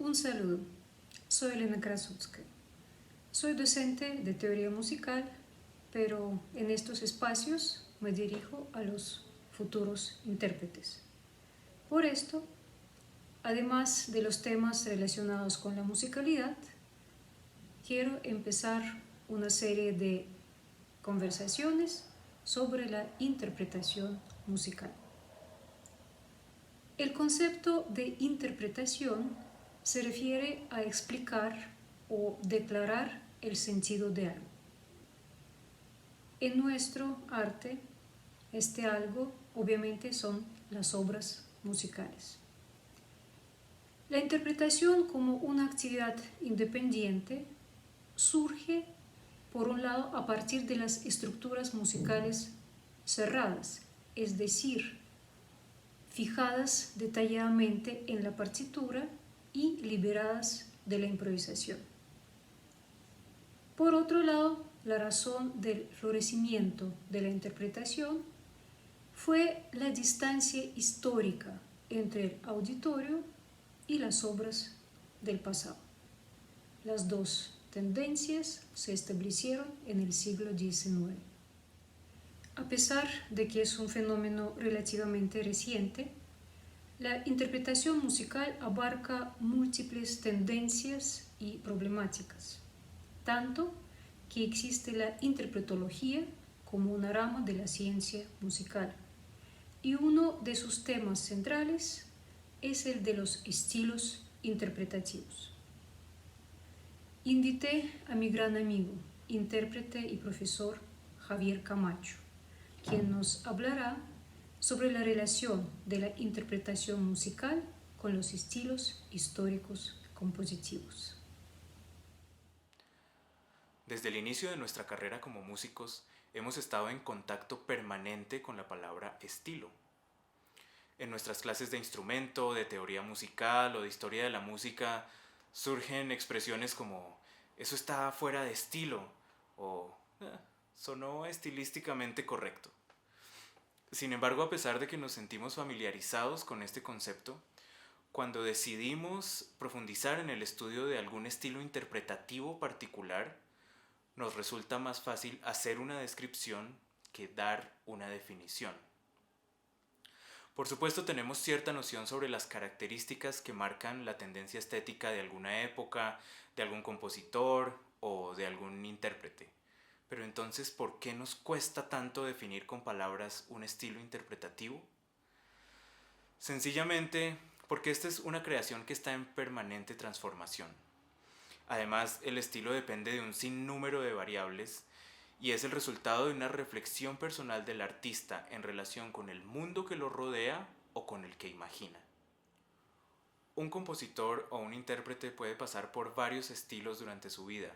Un saludo, soy Elena Krasutskaya. Soy docente de teoría musical, pero en estos espacios me dirijo a los futuros intérpretes. Por esto, además de los temas relacionados con la musicalidad, quiero empezar una serie de conversaciones sobre la interpretación musical. El concepto de interpretación se refiere a explicar o declarar el sentido de algo. En nuestro arte, este algo obviamente son las obras musicales. La interpretación como una actividad independiente surge, por un lado, a partir de las estructuras musicales cerradas, es decir, fijadas detalladamente en la partitura y liberadas de la improvisación. Por otro lado, la razón del florecimiento de la interpretación fue la distancia histórica entre el auditorio y las obras del pasado. Las dos tendencias se establecieron en el siglo XIX. A pesar de que es un fenómeno relativamente reciente, la interpretación musical abarca múltiples tendencias y problemáticas, tanto que existe la interpretología como una rama de la ciencia musical, y uno de sus temas centrales es el de los estilos interpretativos. Invité a mi gran amigo, intérprete y profesor Javier Camacho, quien nos hablará sobre la relación de la interpretación musical con los estilos históricos compositivos. Desde el inicio de nuestra carrera como músicos, hemos estado en contacto permanente con la palabra estilo. En nuestras clases de instrumento, de teoría musical o de historia de la música, surgen expresiones como "eso está fuera de estilo" o "sonó estilísticamente correcto". Sin embargo, a pesar de que nos sentimos familiarizados con este concepto, cuando decidimos profundizar en el estudio de algún estilo interpretativo particular, nos resulta más fácil hacer una descripción que dar una definición. Por supuesto, tenemos cierta noción sobre las características que marcan la tendencia estética de alguna época, de algún compositor o de algún intérprete. Pero entonces, ¿por qué nos cuesta tanto definir con palabras un estilo interpretativo? Sencillamente porque esta es una creación que está en permanente transformación. Además, el estilo depende de un sinnúmero de variables y es el resultado de una reflexión personal del artista en relación con el mundo que lo rodea o con el que imagina. Un compositor o un intérprete puede pasar por varios estilos durante su vida,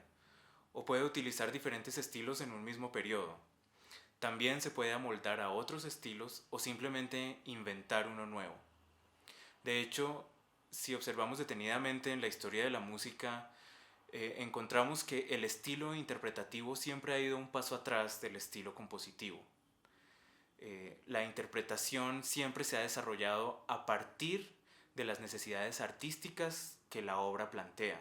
o puede utilizar diferentes estilos en un mismo periodo. También se puede amoldar a otros estilos o simplemente inventar uno nuevo. De hecho, si observamos detenidamente en la historia de la música, encontramos que el estilo interpretativo siempre ha ido un paso atrás del estilo compositivo. La interpretación siempre se ha desarrollado a partir de las necesidades artísticas que la obra plantea.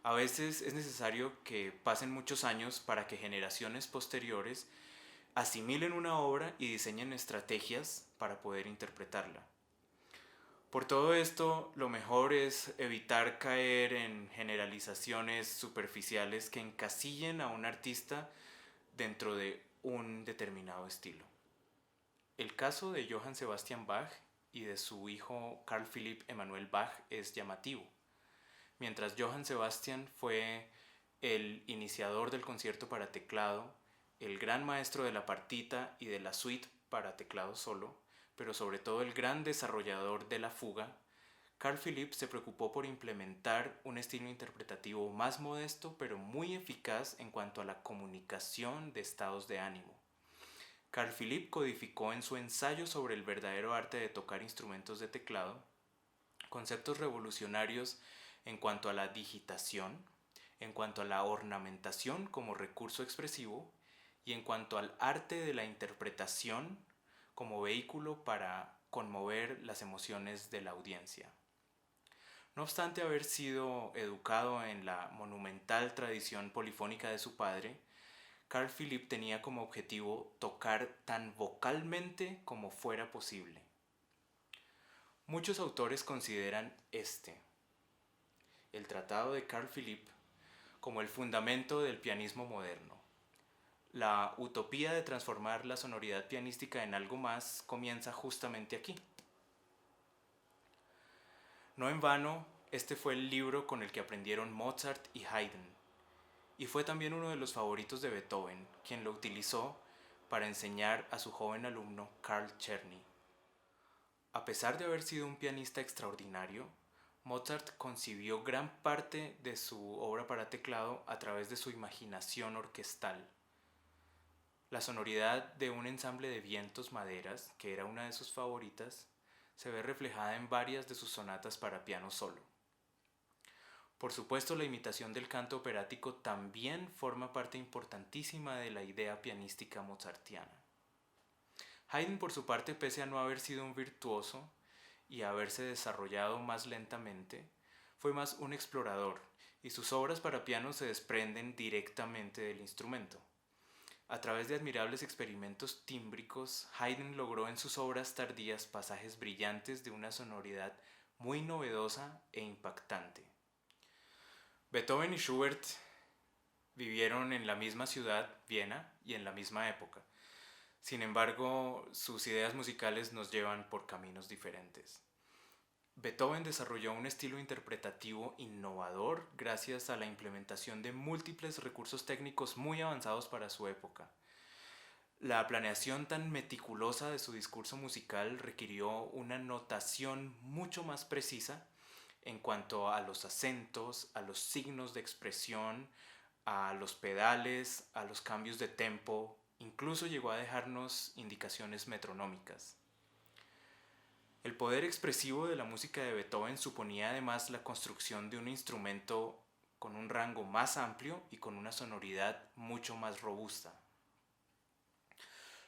A veces es necesario que pasen muchos años para que generaciones posteriores asimilen una obra y diseñen estrategias para poder interpretarla. Por todo esto, lo mejor es evitar caer en generalizaciones superficiales que encasillen a un artista dentro de un determinado estilo. El caso de Johann Sebastian Bach y de su hijo Carl Philipp Emanuel Bach es llamativo. Mientras Johann Sebastian fue el iniciador del concierto para teclado, el gran maestro de la partita y de la suite para teclado solo, pero sobre todo el gran desarrollador de la fuga, Carl Philipp se preocupó por implementar un estilo interpretativo más modesto pero muy eficaz en cuanto a la comunicación de estados de ánimo. Carl Philipp codificó en su ensayo sobre el verdadero arte de tocar instrumentos de teclado conceptos revolucionarios en cuanto a la digitación, en cuanto a la ornamentación como recurso expresivo y en cuanto al arte de la interpretación como vehículo para conmover las emociones de la audiencia. No obstante haber sido educado en la monumental tradición polifónica de su padre, Carl Philipp tenía como objetivo tocar tan vocalmente como fuera posible. Muchos autores consideran el Tratado de Carl Philipp, como el fundamento del pianismo moderno. La utopía de transformar la sonoridad pianística en algo más comienza justamente aquí. No en vano, este fue el libro con el que aprendieron Mozart y Haydn, y fue también uno de los favoritos de Beethoven, quien lo utilizó para enseñar a su joven alumno Carl Czerny. A pesar de haber sido un pianista extraordinario, Mozart concibió gran parte de su obra para teclado a través de su imaginación orquestal. La sonoridad de un ensamble de vientos maderas, que era una de sus favoritas, se ve reflejada en varias de sus sonatas para piano solo. Por supuesto, la imitación del canto operático también forma parte importantísima de la idea pianística mozartiana. Haydn, por su parte, pese a no haber sido un virtuoso y a haberse desarrollado más lentamente, fue más un explorador, y sus obras para piano se desprenden directamente del instrumento. A través de admirables experimentos tímbricos, Haydn logró en sus obras tardías pasajes brillantes de una sonoridad muy novedosa e impactante. Beethoven y Schubert vivieron en la misma ciudad, Viena, y en la misma época. Sin embargo, sus ideas musicales nos llevan por caminos diferentes. Beethoven desarrolló un estilo interpretativo innovador gracias a la implementación de múltiples recursos técnicos muy avanzados para su época. La planeación tan meticulosa de su discurso musical requirió una notación mucho más precisa en cuanto a los acentos, a los signos de expresión, a los pedales, a los cambios de tempo, incluso llegó a dejarnos indicaciones metronómicas. El poder expresivo de la música de Beethoven suponía además la construcción de un instrumento con un rango más amplio y con una sonoridad mucho más robusta.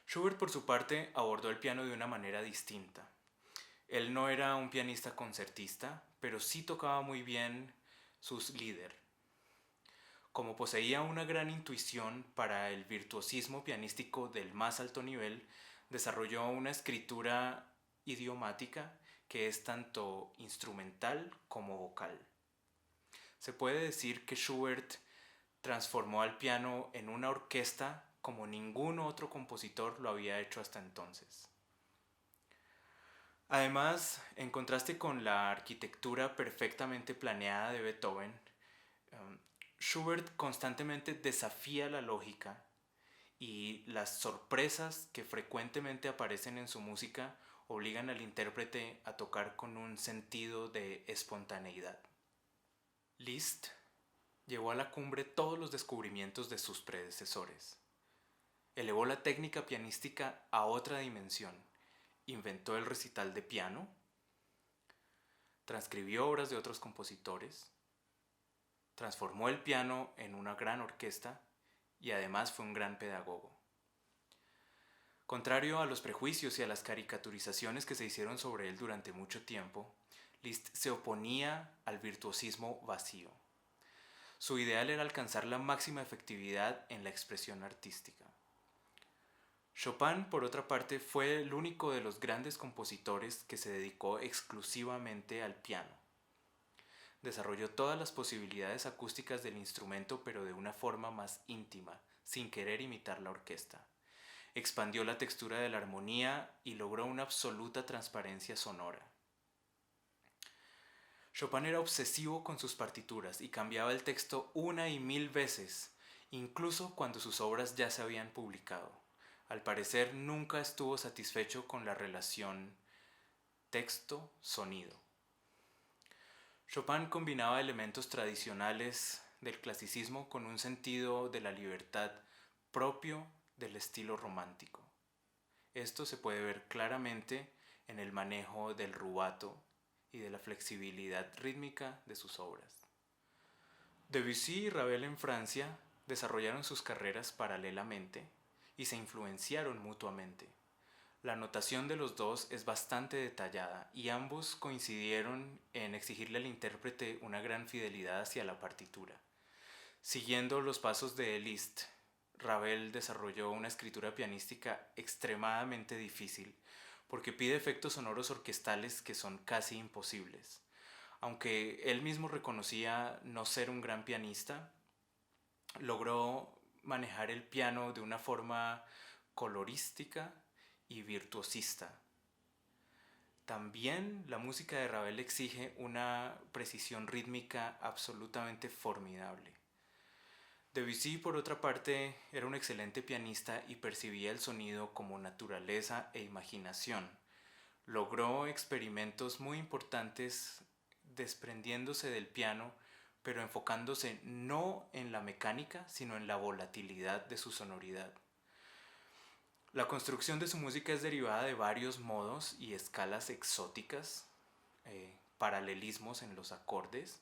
Schubert, por su parte, abordó el piano de una manera distinta. Él no era un pianista concertista, pero sí tocaba muy bien sus Lieder. Como poseía una gran intuición para el virtuosismo pianístico del más alto nivel, desarrolló una escritura idiomática que es tanto instrumental como vocal. Se puede decir que Schubert transformó al piano en una orquesta como ningún otro compositor lo había hecho hasta entonces. Además, en contraste con la arquitectura perfectamente planeada de Beethoven, Schubert constantemente desafía la lógica y las sorpresas que frecuentemente aparecen en su música obligan al intérprete a tocar con un sentido de espontaneidad. Liszt llevó a la cumbre todos los descubrimientos de sus predecesores. Elevó la técnica pianística a otra dimensión. Inventó el recital de piano, transcribió obras de otros compositores, transformó el piano en una gran orquesta y además fue un gran pedagogo. Contrario a los prejuicios y a las caricaturizaciones que se hicieron sobre él durante mucho tiempo, Liszt se oponía al virtuosismo vacío. Su ideal era alcanzar la máxima efectividad en la expresión artística. Chopin, por otra parte, fue el único de los grandes compositores que se dedicó exclusivamente al piano. Desarrolló todas las posibilidades acústicas del instrumento, pero de una forma más íntima, sin querer imitar la orquesta. Expandió la textura de la armonía y logró una absoluta transparencia sonora. Chopin era obsesivo con sus partituras y cambiaba el texto 1 y 1000 veces, incluso cuando sus obras ya se habían publicado. Al parecer nunca estuvo satisfecho con la relación texto-sonido. Chopin combinaba elementos tradicionales del clasicismo con un sentido de la libertad propio del estilo romántico. Esto se puede ver claramente en el manejo del rubato y de la flexibilidad rítmica de sus obras. Debussy y Ravel en Francia desarrollaron sus carreras paralelamente y se influenciaron mutuamente. La notación de los dos es bastante detallada y ambos coincidieron en exigirle al intérprete una gran fidelidad hacia la partitura. Siguiendo los pasos de Liszt, Ravel desarrolló una escritura pianística extremadamente difícil porque pide efectos sonoros orquestales que son casi imposibles. Aunque él mismo reconocía no ser un gran pianista, logró manejar el piano de una forma colorística y virtuosista. También la música de Ravel exige una precisión rítmica absolutamente formidable. Debussy, por otra parte, era un excelente pianista y percibía el sonido como naturaleza e imaginación. Logró experimentos muy importantes desprendiéndose del piano, pero enfocándose no en la mecánica, sino en la volatilidad de su sonoridad. La construcción de su música es derivada de varios modos y escalas exóticas, paralelismos en los acordes,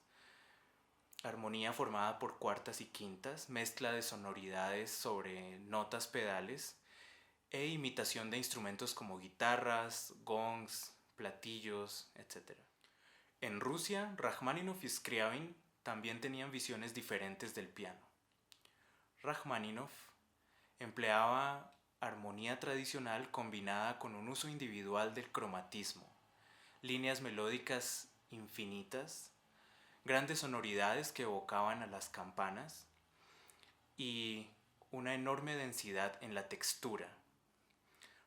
armonía formada por cuartas y quintas, mezcla de sonoridades sobre notas pedales e imitación de instrumentos como guitarras, gongs, platillos, etc. En Rusia, Rajmáninov y Scriabin también tenían visiones diferentes del piano. Rajmáninov empleaba armonía tradicional combinada con un uso individual del cromatismo, líneas melódicas infinitas, grandes sonoridades que evocaban a las campanas y una enorme densidad en la textura.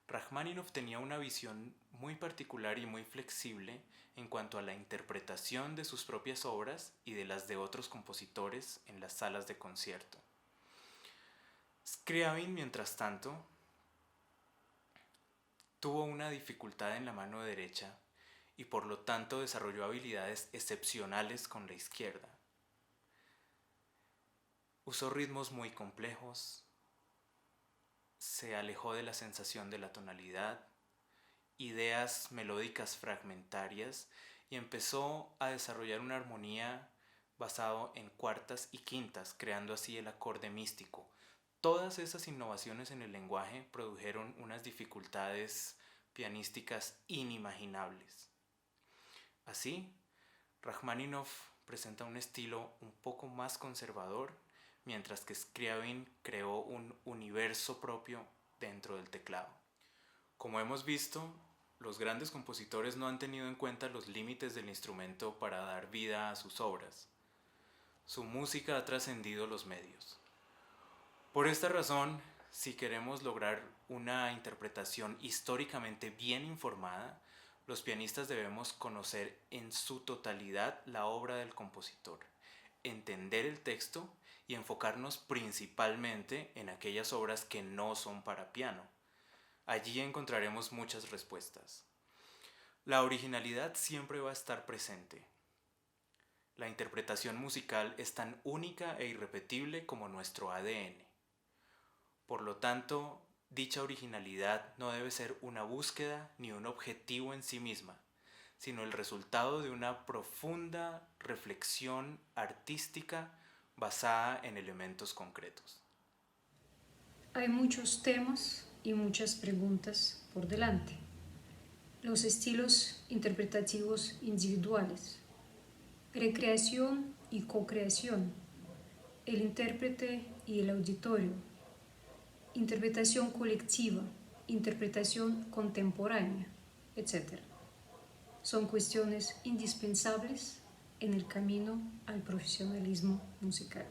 Rajmáninov tenía una visión muy particular y muy flexible en cuanto a la interpretación de sus propias obras y de las de otros compositores en las salas de concierto. Scriabin, mientras tanto, tuvo una dificultad en la mano derecha y por lo tanto desarrolló habilidades excepcionales con la izquierda. Usó ritmos muy complejos, se alejó de la sensación de la tonalidad, ideas melódicas fragmentarias y empezó a desarrollar una armonía basado en cuartas y quintas, creando así el acorde místico. Todas esas innovaciones en el lenguaje produjeron unas dificultades pianísticas inimaginables. Así, Rajmáninov presenta un estilo un poco más conservador, mientras que Scriabin creó un universo propio dentro del teclado. Como hemos visto, los grandes compositores no han tenido en cuenta los límites del instrumento para dar vida a sus obras. Su música ha trascendido los medios. Por esta razón, si queremos lograr una interpretación históricamente bien informada, los pianistas debemos conocer en su totalidad la obra del compositor, entender el texto y enfocarnos principalmente en aquellas obras que no son para piano. Allí encontraremos muchas respuestas. La originalidad siempre va a estar presente. La interpretación musical es tan única e irrepetible como nuestro ADN. Por lo tanto, dicha originalidad no debe ser una búsqueda ni un objetivo en sí misma, sino el resultado de una profunda reflexión artística basada en elementos concretos. Hay muchos temas y muchas preguntas por delante. Los estilos interpretativos individuales, recreación y co-creación, el intérprete y el auditorio, interpretación colectiva, interpretación contemporánea, etc. Son cuestiones indispensables en el camino al profesionalismo musical.